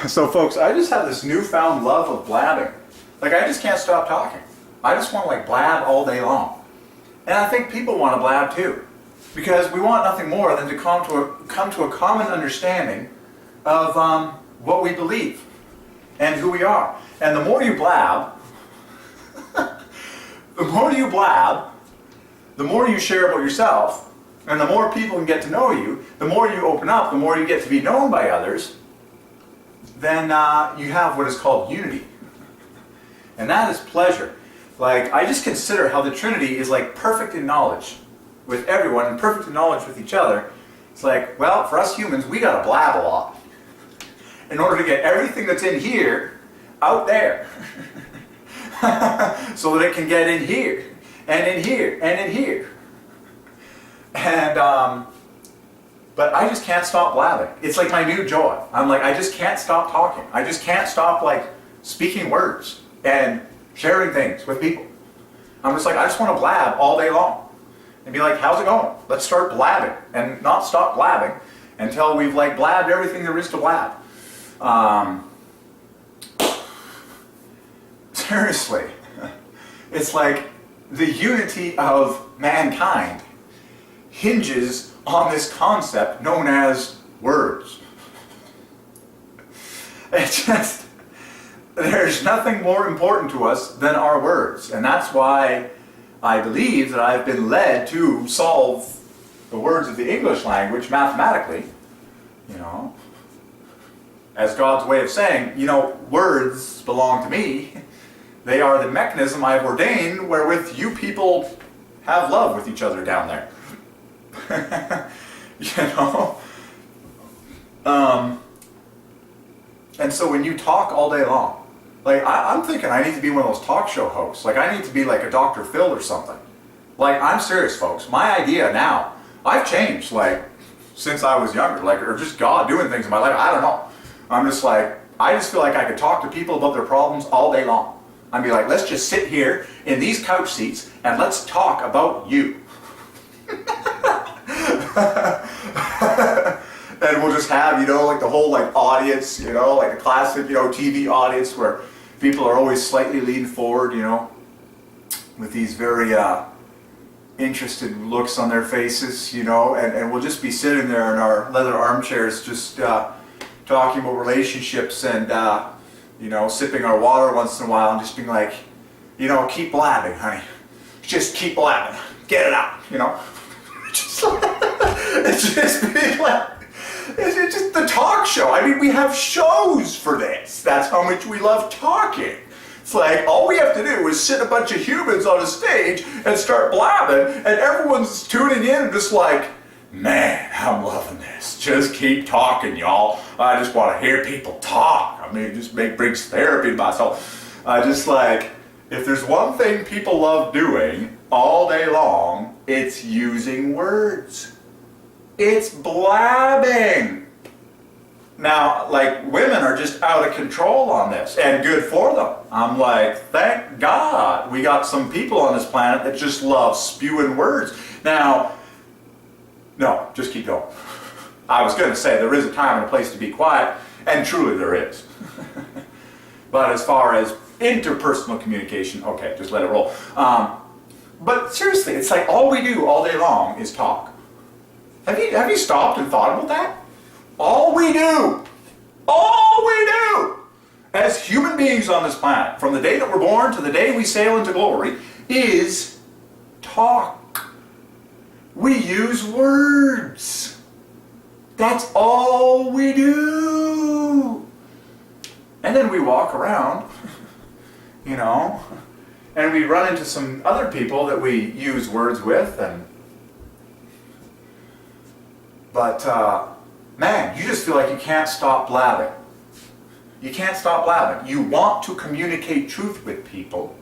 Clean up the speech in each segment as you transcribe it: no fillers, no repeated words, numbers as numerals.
So folks, I just have this newfound love of blabbing. Like, I just can't stop talking. I just want to like blab all day long. And I think people want to blab too. Because we want nothing more than to come to a common understanding of what we believe and who we are. And the more you blab, the more you share about yourself, and the more people can get to know you, the more you open up, the more you get to be known by others, then you have what is called unity. And that is pleasure. Like, I just consider how the Trinity is like perfect in knowledge with everyone and perfect in knowledge with each other. It's like, well, for us humans, we gotta blab a lot in order to get everything that's in here out there. So that it can get in here, and in here, and in here. And, but I just can't stop blabbing. It's like my new joy. I'm like, I just can't stop talking. I just can't stop like speaking words and sharing things with people. I'm just like, I just want to blab all day long. And be like, how's it going? Let's start blabbing. And not stop blabbing until we've like blabbed everything there is to blab. Seriously. It's like the unity of mankind hinges on this concept known as words. It's just, there's nothing more important to us than our words. And that's why I believe that I've been led to solve the words of the English language mathematically, you know, as God's way of saying, you know, words belong to me. They are the mechanism I've ordained wherewith you people have love with each other down there. You know? And so when you talk all day long, like I'm thinking I need to be one of those talk show hosts. Like I need to be like a Dr. Phil or something. Like I'm serious, folks. My idea now, I've changed like since I was younger, like or just God doing things in my life. I don't know. I'm just like, I just feel like I could talk to people about their problems all day long. I'd be like, let's just sit here in these couch seats and let's talk about you. And we'll just have, you know, like the whole like audience, you know, like a classic, you know, TV audience where people are always slightly leaned forward, you know, with these very interested looks on their faces, you know, and we'll just be sitting there in our leather armchairs just talking about relationships and, you know, sipping our water once in a while and just being like, you know, keep blabbing, honey. Just keep blabbing. Get it out, you know. It's just being like, it's just the talk show. I mean, we have shows for this. That's how much we love talking. It's like, all we have to do is sit a bunch of humans on a stage and start blabbing, and everyone's tuning in and just like, man, I'm loving this. Just keep talking, y'all. I just want to hear people talk. I mean, it just brings therapy to myself. I just like, if there's one thing people love doing all day long, it's using words. It's blabbing. Now, like, women are just out of control on this, and good for them. I'm like, thank God we got some people on this planet that just love spewing words. Now, no, just keep going. I was going to say there is a time and a place to be quiet, and truly there is. But as far as interpersonal communication, okay, just let it roll. But seriously, it's like all we do all day long is talk. Have you stopped and thought about that? All we do as human beings on this planet, from the day that we're born to the day we sail into glory, is talk. We use words. That's all we do. And then we walk around, you know, and we run into some other people that we use words with, but man, you just feel like you can't stop blabbing. You can't stop blabbing. You want to communicate truth with people.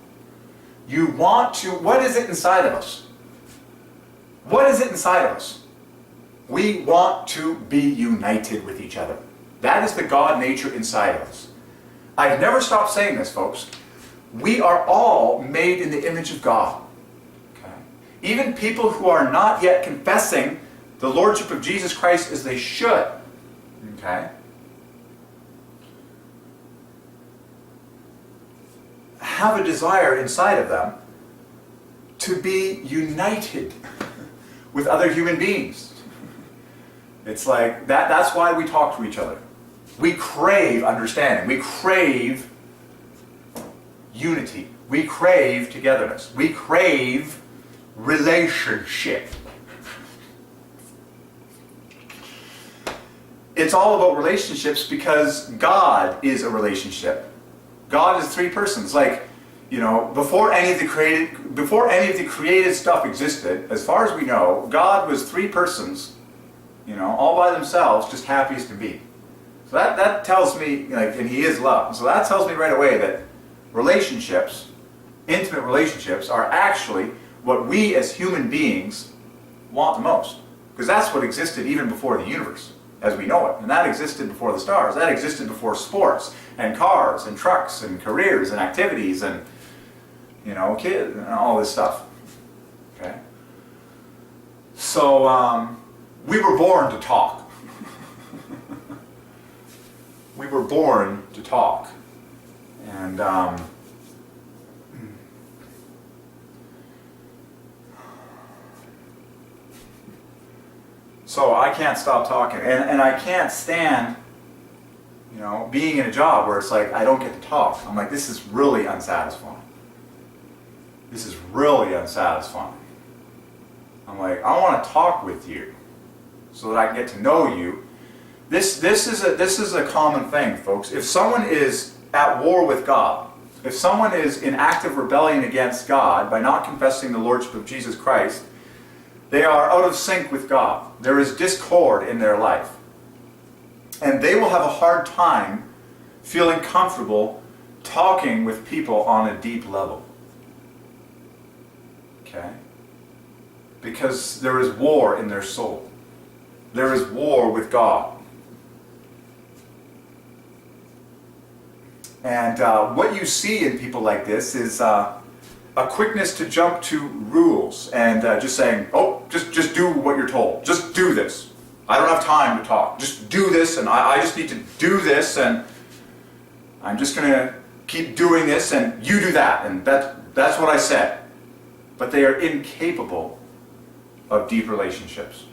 You want to, what is it inside of us? What is it inside of us? We want to be united with each other. That is the God nature inside of us. I've never stopped saying this, folks. We are all made in the image of God. Okay? Even people who are not yet confessing the Lordship of Jesus Christ as they should. Okay? have a desire inside of them to be united with other human beings. It's like that's why we talk to each other. We crave understanding. We crave unity. We crave togetherness. We crave relationship. It's all about relationships because God is a relationship. God is three persons. Like, you know, before any of the created stuff existed, as far as we know, God was three persons, you know, all by themselves, just happy as can be. So that tells me, like, and He is love. So that tells me right away that relationships, intimate relationships, are actually what we as human beings want the most. Because that's what existed even before the universe, as we know it. And that existed before the stars. That existed before sports, and cars, and trucks, and careers, and activities, and, you know, kids, and all this stuff. Okay? So, we were born to talk. We were born to talk. And, so I can't stop talking. And I can't stand, you know, being in a job where it's like I don't get to talk. I'm like, this is really unsatisfying. This is really unsatisfying. I'm like, I want to talk with you so that I can get to know you. This is a common thing, folks. If someone is at war with God, if someone is in active rebellion against God by not confessing the Lordship of Jesus Christ, they are out of sync with God. There is discord in their life. And they will have a hard time feeling comfortable talking with people on a deep level. Okay? Because there is war in their soul. There is war with God. And what you see in people like this is a quickness to jump to rules and just saying, oh, just do what you're told. Just do this. I don't have time to talk. Just do this, and I just need to do this, and I'm just going to keep doing this, and you do that, and that's what I said. But they are incapable of deep relationships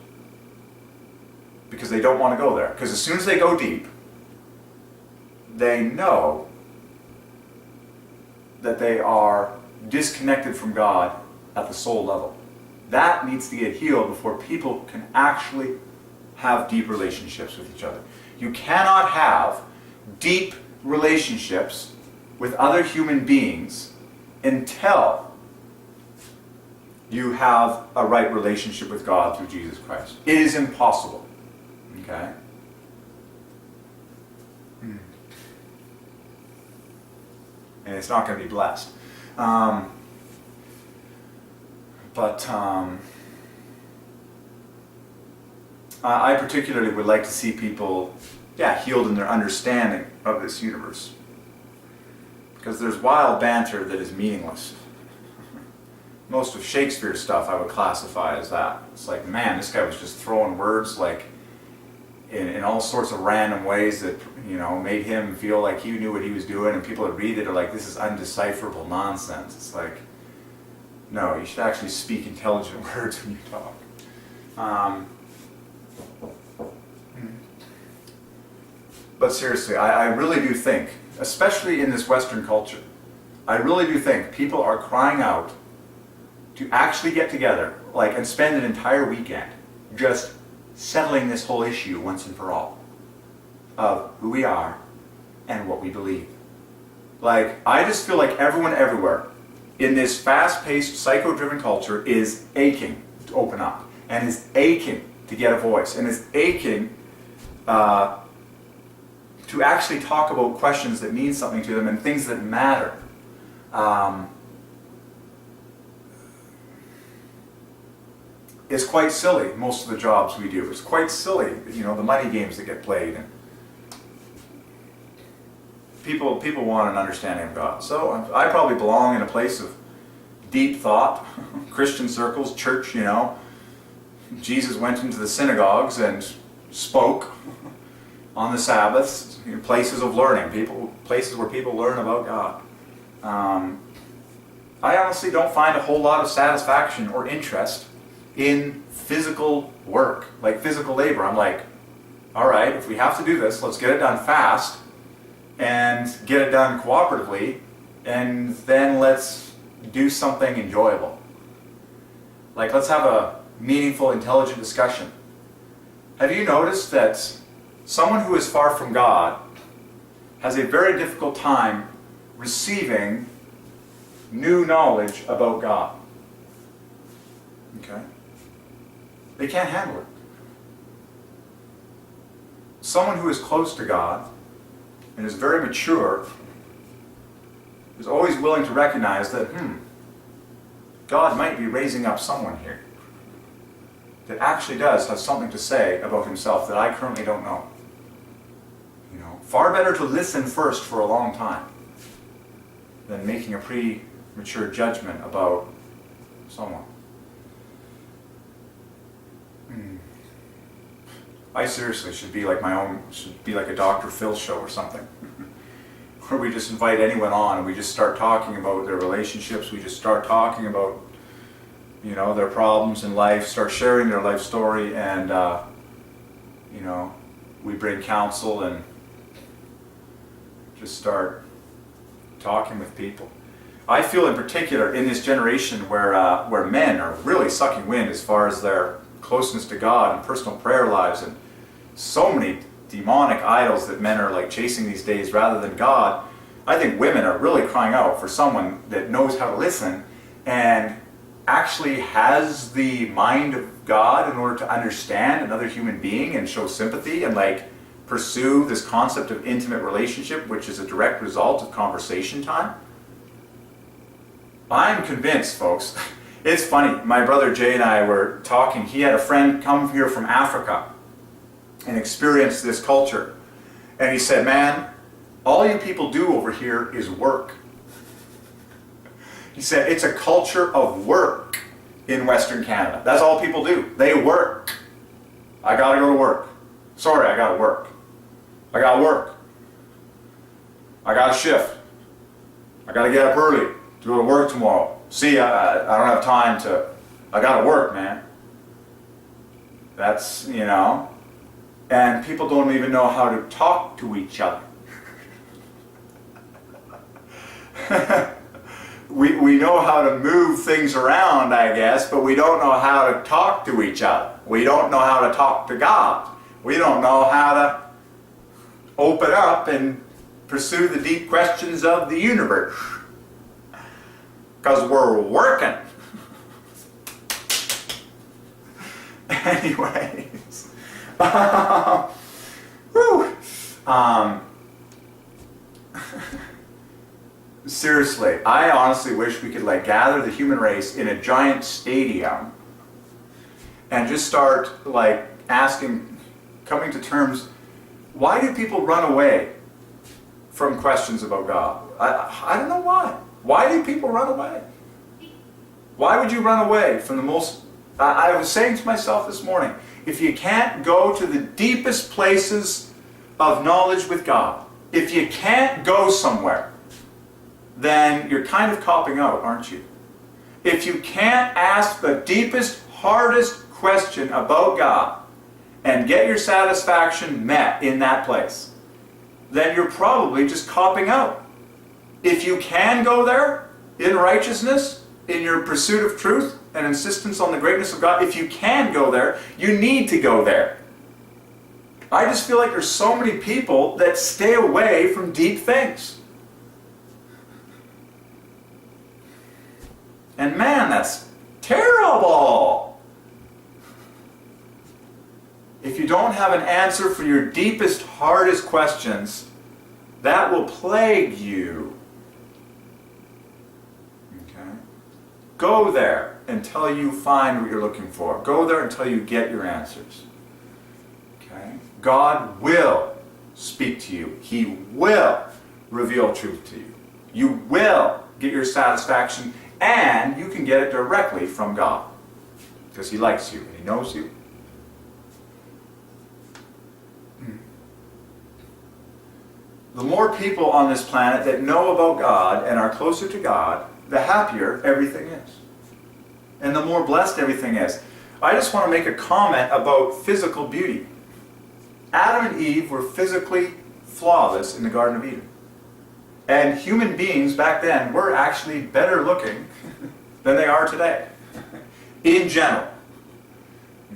because they don't want to go there. Because as soon as they go deep, they know that they are disconnected from God at the soul level. That needs to get healed before people can actually have deep relationships with each other. You cannot have deep relationships with other human beings until you have a right relationship with God through Jesus Christ. It is impossible. Okay? And it's not going to be blessed. I particularly would like to see people, healed in their understanding of this universe. Because there's wild banter that is meaningless. Most of Shakespeare's stuff I would classify as that. It's like, man, this guy was just throwing words like in all sorts of random ways that, you know, made him feel like he knew what he was doing, and people that read it are like, this is undecipherable nonsense. It's like, no, you should actually speak intelligent words when you talk. But seriously, I really do think, especially in this Western culture, I really do think people are crying out to actually get together, like, and spend an entire weekend just settling this whole issue once and for all of who we are and what we believe. Like, I just feel like everyone everywhere in this fast-paced, psycho-driven culture is aching to open up, and is aching to get a voice, and is aching to actually talk about questions that mean something to them and things that matter. It's quite silly, most of the jobs we do. It's quite silly, you know, the money games that get played. And people want an understanding of God. So I probably belong in a place of deep thought, Christian circles, church, you know. Jesus went into the synagogues and spoke on the Sabbaths, places of learning, places where people learn about God. I honestly don't find a whole lot of satisfaction or interest in physical work, like physical labor. I'm like, all right, if we have to do this, let's get it done fast and get it done cooperatively, and then let's do something enjoyable. Like, let's have a meaningful, intelligent discussion. Have you noticed that someone who is far from God has a very difficult time receiving new knowledge about God? Okay? They can't handle it. Someone who is close to God and is very mature is always willing to recognize that, God might be raising up someone here that actually does have something to say about himself that I currently don't know. You know, far better to listen first for a long time than making a premature judgment about someone. I seriously should be like a Dr. Phil show or something. Where we just invite anyone on and we just start talking about their relationships, we just start talking about, you know, their problems in life, start sharing their life story, and, you know, we bring counsel and just start talking with people. I feel in particular in this generation where men are really sucking wind as far as their closeness to God and personal prayer lives, and so many demonic idols that men are like chasing these days rather than God. I think women are really crying out for someone that knows how to listen and actually has the mind of God in order to understand another human being and show sympathy and like pursue this concept of intimate relationship, which is a direct result of conversation time. I'm convinced, folks. It's funny, my brother Jay and I were talking. He had a friend come here from Africa and experience this culture. And he said, man, all you people do over here is work. He said, it's a culture of work in Western Canada. That's all people do. They work. I gotta go to work. Sorry, I gotta work. I gotta work. I got a shift. I gotta get up early to go to work tomorrow. See, I don't have time to, I gotta work, man. That's, you know, and people don't even know how to talk to each other. We know how to move things around, I guess, but we don't know how to talk to each other. We don't know how to talk to God. We don't know how to open up and pursue the deep questions of the universe. Because we're working. Anyways. Seriously, I honestly wish we could like gather the human race in a giant stadium and just start like asking, coming to terms, why do people run away from questions about God? I don't know why. Why do people run away? Why would you run away from the most... I was saying to myself this morning, if you can't go to the deepest places of knowledge with God, if you can't go somewhere, then you're kind of copping out, aren't you? If you can't ask the deepest, hardest question about God and get your satisfaction met in that place, then you're probably just copping out. If you can go there in righteousness, in your pursuit of truth and insistence on the greatness of God, if you can go there, you need to go there. I just feel like there's so many people that stay away from deep things. And man, that's terrible. If you don't have an answer for your deepest, hardest questions, that will plague you. Okay? Go there until you find what you're looking for. Go there until you get your answers. Okay? God will speak to you. He will reveal truth to you. You will get your satisfaction, and you can get it directly from God. Because He likes you and He knows you. the more people on this planet that know about God and are closer to God, the happier everything is. And the more blessed everything is. I just want to make a comment about physical beauty. Adam and Eve were physically flawless in the Garden of Eden. And human beings back then were actually better looking than they are today, in general.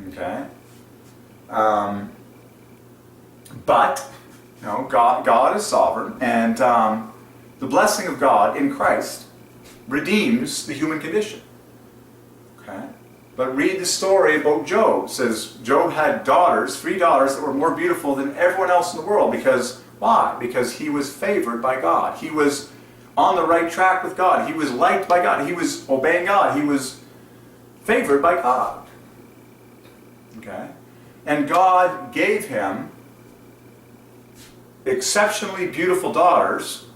Okay? But, you know, God is sovereign, and the blessing of God in Christ redeems the human condition. Okay? But read the story about Job. It says Job had daughters, 3 daughters, that were more beautiful than everyone else in the world. Because, why? Because he was favored by God. He was on the right track with God. He was liked by God. He was obeying God. He was favored by God. Okay? And God gave him exceptionally beautiful daughters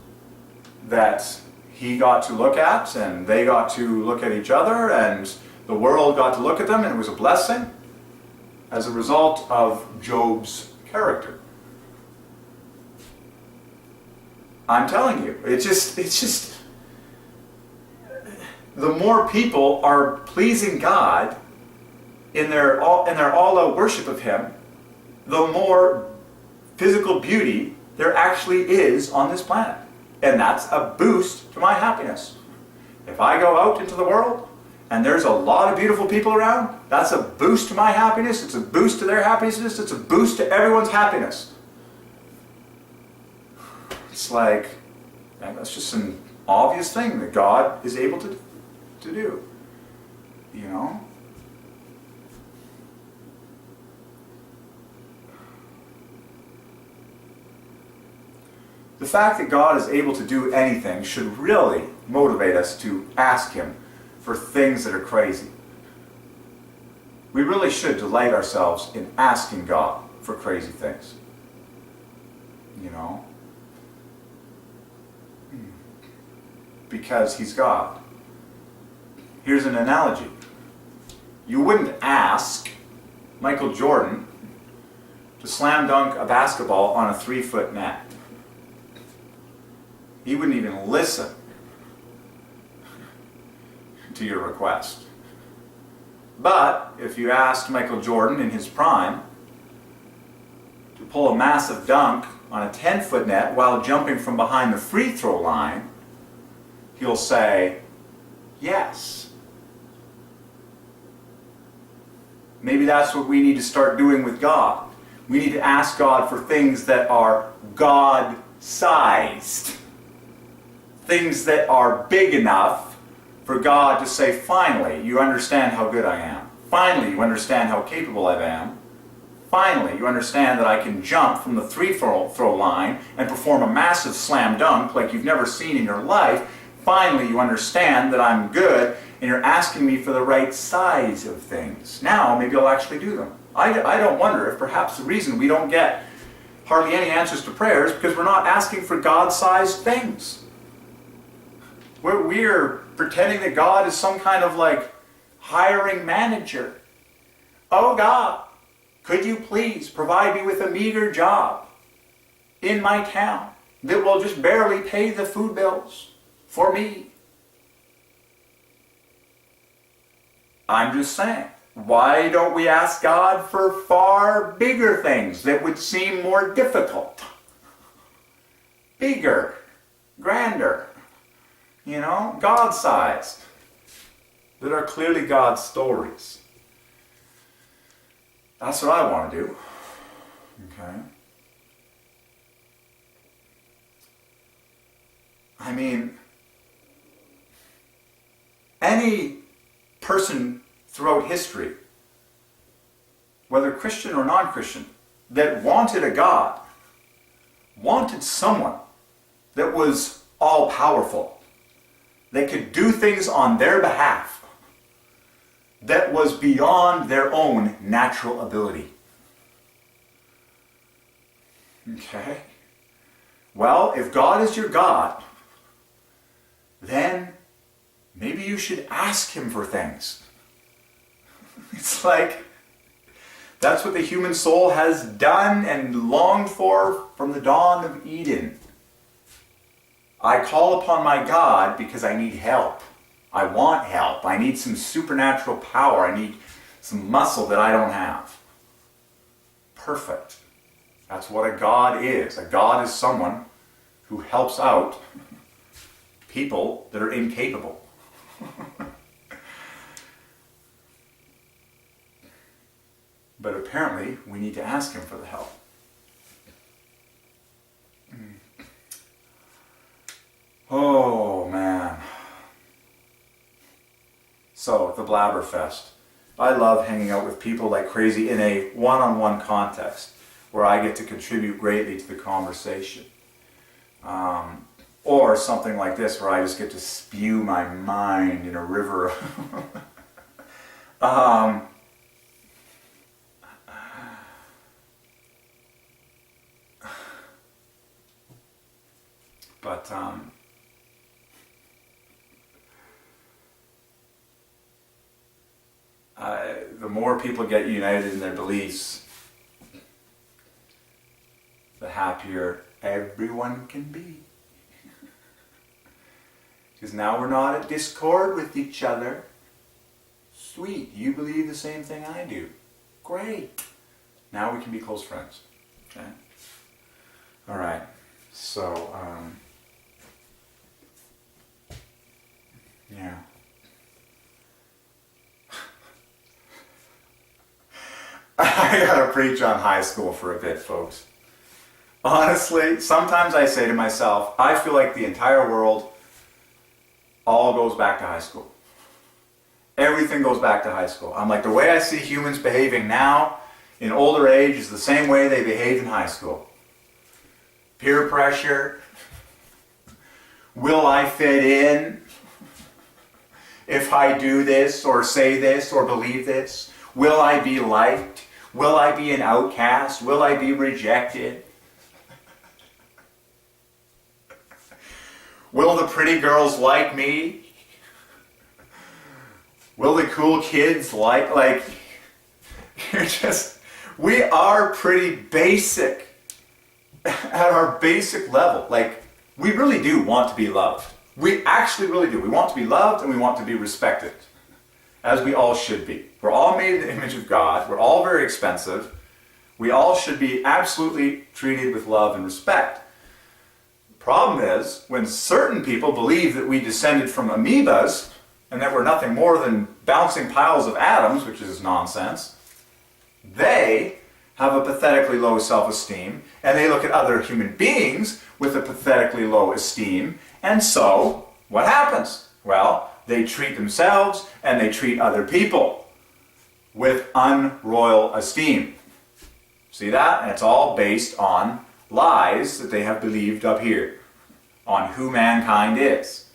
that he got to look at, and they got to look at each other, and the world got to look at them, and it was a blessing as a result of Job's character. I'm telling you, it's just the more people are pleasing God in their all-out worship of Him, the more physical beauty there actually is on this planet. And that's a boost to my happiness. If I go out into the world and there's a lot of beautiful people around, that's a boost to my happiness, it's a boost to their happiness, it's a boost to everyone's happiness. It's like, that's just an obvious thing that God is able to do. You know? The fact that God is able to do anything should really motivate us to ask Him for things that are crazy. We really should delight ourselves in asking God for crazy things. You know? Because He's God. Here's an analogy. You wouldn't ask Michael Jordan to slam dunk a basketball on a 3-foot net. He wouldn't even listen to your request. But if you asked Michael Jordan in his prime to pull a massive dunk on a 10-foot net while jumping from behind the free throw line, he'll say, yes. Maybe that's what we need to start doing with God. We need to ask God for things that are God-sized. Things that are big enough for God to say, finally, you understand how good I am. Finally, you understand how capable I am. Finally, you understand that I can jump from the free-throw line and perform a massive slam dunk like you've never seen in your life. Finally, you understand that I'm good, and you're asking me for the right size of things. Now, maybe I'll actually do them. I don't wonder if perhaps the reason we don't get hardly any answers to prayers is because we're not asking for God-sized things. We're pretending that God is some kind of like hiring manager. Oh God, could you please provide me with a meager job in my town that will just barely pay the food bills for me? I'm just saying, why don't we ask God for far bigger things that would seem more difficult? Bigger, grander. You know, God-sized, that are clearly God's stories. That's what I want to do. Okay? I mean, any person throughout history, whether Christian or non-Christian, that wanted a God, wanted someone that was all-powerful, that could do things on their behalf that was beyond their own natural ability. Okay? Well, if God is your God, then maybe you should ask Him for things. It's like, that's what the human soul has done and longed for from the dawn of Eden. I call upon my God because I need help. I want help. I need some supernatural power. I need some muscle that I don't have. Perfect. That's what a God is. A God is someone who helps out people that are incapable. But apparently, we need to ask him for the help. Oh, man. So, the Blabberfest. I love hanging out with people like crazy in a one-on-one context where I get to contribute greatly to the conversation. Or something like this where I just get to spew my mind in a river. But the more people get united in their beliefs, the happier everyone can be. Because now we're not at discord with each other. Sweet, you believe the same thing I do. Great. Now we can be close friends. Okay? Alright, so, yeah. I gotta preach on high school for a bit, folks. Honestly, sometimes I say to myself, I feel like the entire world all goes back to high school. Everything goes back to high school. I'm like, the way I see humans behaving now in older age is the same way they behaved in high school. Peer pressure. Will I fit in if I do this or say this or believe this? Will I be liked? Will I be an outcast? Will I be rejected? Will the pretty girls like me? Will the cool kids like, we are pretty basic at our basic level. Like, we really do want to be loved. We actually really do. We want to be loved and we want to be respected, as we all should be. We're all made in the image of God. We're all very expensive. We all should be absolutely treated with love and respect. The problem is, when certain people believe that we descended from amoebas and that we're nothing more than bouncing piles of atoms, which is nonsense, they have a pathetically low self-esteem, and they look at other human beings with a pathetically low esteem, and so, what happens? Well, they treat themselves and they treat other people with unroyal esteem. See that? And it's all based on lies that they have believed up here on who mankind is.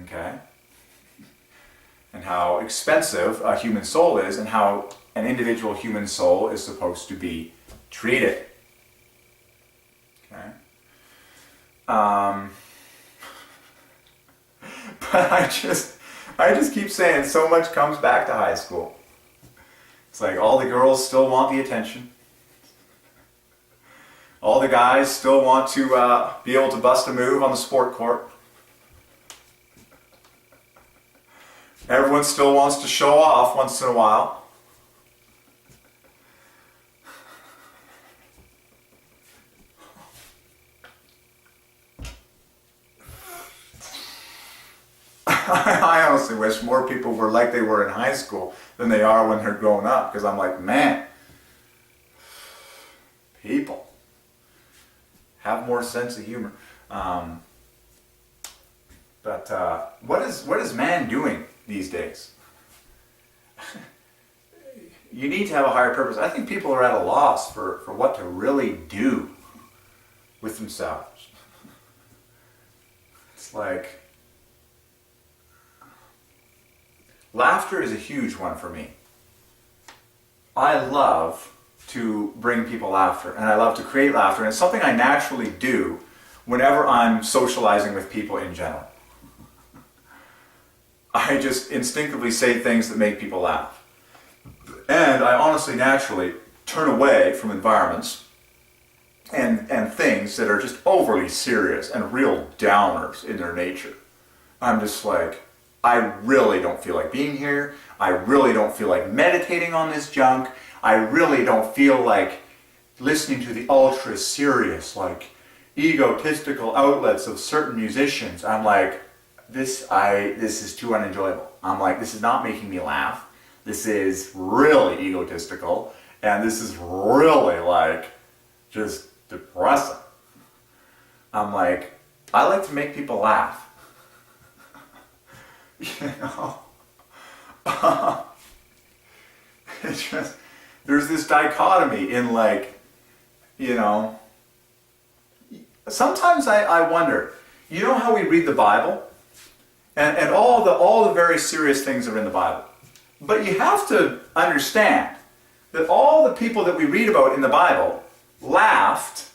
Okay? And how expensive a human soul is and how an individual human soul is supposed to be treated. Okay? But I just keep saying so much comes back to high school. It's like all the girls still want the attention. All the guys still want to be able to bust a move on the sport court. Everyone still wants to show off once in a while. I honestly wish more people were like they were in high school than they are when they're growing up, because I'm like, man, people have more sense of humor. But what is man doing these days? You need to have a higher purpose. I think people are at a loss for what to really do with themselves. It's like, laughter is a huge one for me. I love to bring people laughter, and I love to create laughter, and it's something I naturally do whenever I'm socializing with people in general. I just instinctively say things that make people laugh. And I honestly, naturally turn away from environments and things that are just overly serious and real downers in their nature. I'm just like, I really don't feel like being here. I really don't feel like meditating on this junk. I really don't feel like listening to the ultra serious, like egotistical outlets of certain musicians. I'm like, this is too unenjoyable. I'm like, this is not making me laugh. This is really egotistical, and this is really like just depressing. I'm like, I like to make people laugh. You know? It's just, there's this dichotomy in like, you know, sometimes I wonder, you know how we read the Bible? And all the very serious things are in the Bible. But you have to understand that all the people that we read about in the Bible laughed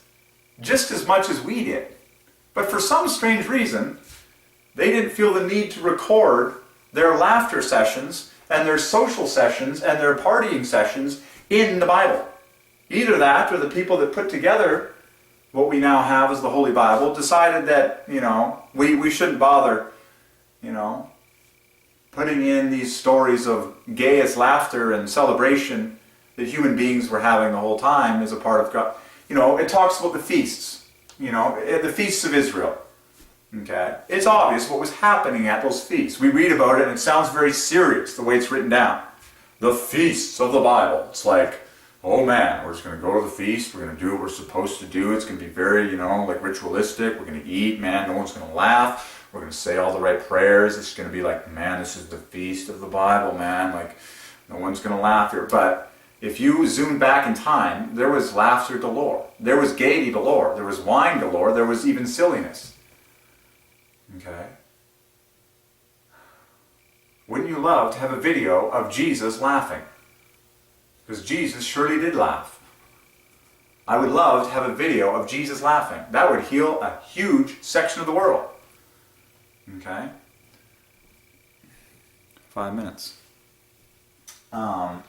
just as much as we did. But for some strange reason, they didn't feel the need to record their laughter sessions and their social sessions and their partying sessions in the Bible. Either that or the people that put together what we now have as the Holy Bible decided that, you know, we shouldn't bother, you know, putting in these stories of gayest laughter and celebration that human beings were having the whole time as a part of God. You know, it talks about the feasts, you know, the feasts of Israel. Okay? It's obvious what was happening at those feasts. We read about it and it sounds very serious the way it's written down. The feasts of the Bible. It's like, oh man, we're just going to go to the feast, we're going to do what we're supposed to do, it's going to be very, you know, like ritualistic, we're going to eat, man, no one's going to laugh. We're going to say all the right prayers. It's going to be like, man, this is the feast of the Bible, man. Like, no one's going to laugh here. But if you zoom back in time, there was laughter galore. There was gaiety galore. There was wine galore. There was even silliness. Okay? Wouldn't you love to have a video of Jesus laughing? Because Jesus surely did laugh. I would love to have a video of Jesus laughing. That would heal a huge section of the world. Okay? 5 minutes. You know.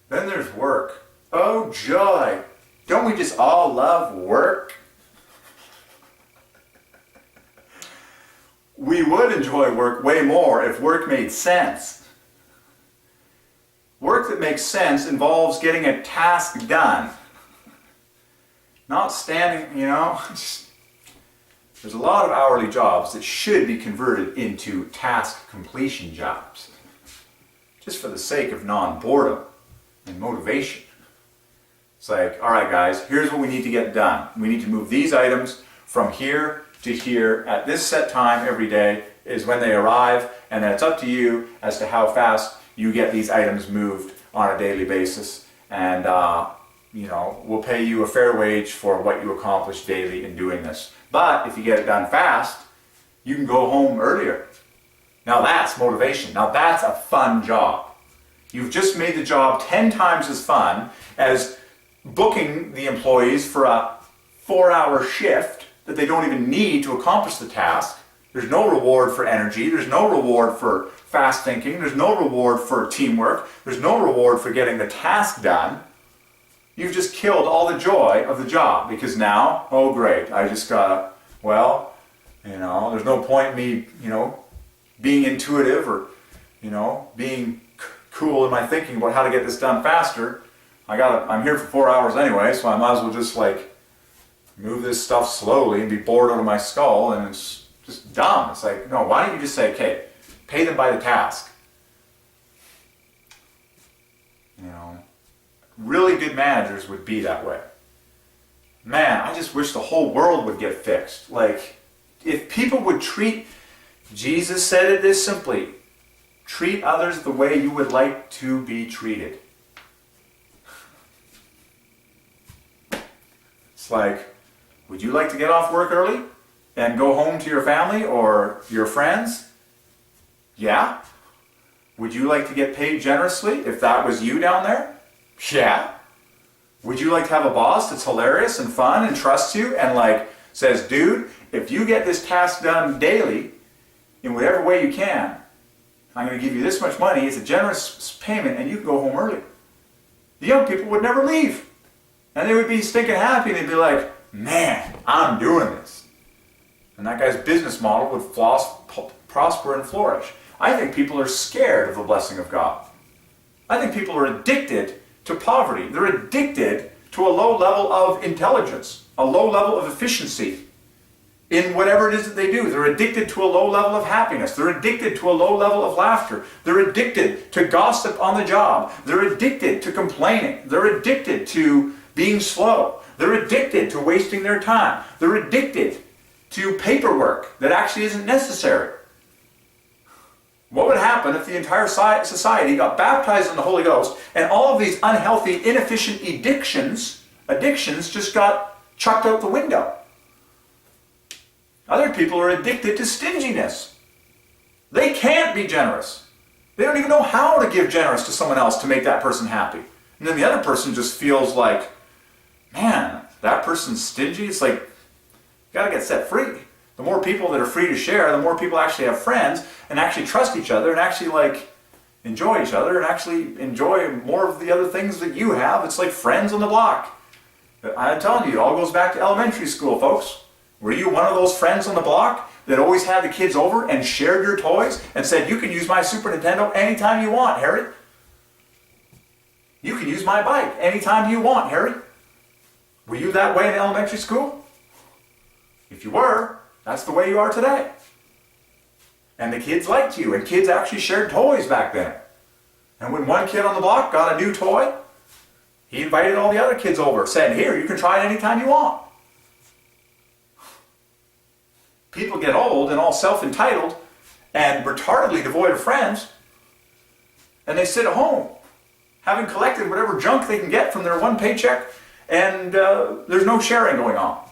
Then there's work. Oh joy! Don't we just all love work? We would enjoy work way more if work made sense. Work that makes sense involves getting a task done. Not standing, you know. There's a lot of hourly jobs that should be converted into task completion jobs. Just for the sake of non-boredom and motivation. It's like, all right guys, here's what we need to get done. We need to move these items from here to here at this set time every day is when they arrive, and then it's up to you as to how fast you get these items moved on a daily basis, and you know, we'll pay you a fair wage for what you accomplish daily in doing this. But if you get it done fast, you can go home earlier. Now that's motivation. Now that's a fun job. You've just made the job 10 times as fun as booking the employees for a 4-hour shift that they don't even need to accomplish the task. There's no reward for energy. There's no reward for fast thinking. There's no reward for teamwork. There's no reward for getting the task done. You've just killed all the joy of the job because now, oh great, I just gotta, well, you know, there's no point in me, you know, being intuitive or, you know, being cool in my thinking about how to get this done faster. I'm here for 4 hours anyway, so I might as well just like move this stuff slowly and be bored out of my skull, and it's just dumb. It's like, no, why don't you just say, okay, pay them by the task. You know, really good managers would be that way. Man, I just wish the whole world would get fixed. Like, if people would treat, Jesus said it this simply, treat others the way you would like to be treated. It's like, would you like to get off work early and go home to your family or your friends? Yeah. Would you like to get paid generously if that was you down there? Yeah. Would you like to have a boss that's hilarious and fun and trusts you and like says, dude, if you get this task done daily in whatever way you can, I'm going to give you this much money, it's a generous payment, and you can go home early. The young people would never leave. And they would be stinking happy, and they'd be like, man, I'm doing this. And that guy's business model would prosper and flourish. I think people are scared of the blessing of God. I think people are addicted to poverty. They're addicted to a low level of intelligence, a low level of efficiency in whatever it is that they do. They're addicted to a low level of happiness. They're addicted to a low level of laughter. They're addicted to gossip on the job. They're addicted to complaining. They're addicted to being slow. They're addicted to wasting their time. They're addicted to paperwork that actually isn't necessary. What would happen if the entire society got baptized in the Holy Ghost and all of these unhealthy, inefficient addictions just got chucked out the window? Other people are addicted to stinginess. They can't be generous. They don't even know how to give generous to someone else to make that person happy. And then the other person just feels like, man, that person's stingy. It's like, you gotta get set free. The more people that are free to share, the more people actually have friends and actually trust each other and actually like enjoy each other and actually enjoy more of the other things that you have. It's like friends on the block. I'm telling you, it all goes back to elementary school, folks. Were you one of those friends on the block that always had the kids over and shared your toys and said, you can use my Super Nintendo anytime you want, Harry? You can use my bike anytime you want, Harry? Were you that way in elementary school? If you were, that's the way you are today. And the kids liked you, and kids actually shared toys back then. And when one kid on the block got a new toy, he invited all the other kids over, said, here, you can try it anytime you want. People get old and all self-entitled and retardedly devoid of friends, and they sit at home, having collected whatever junk they can get from their one paycheck, and there's no sharing going on.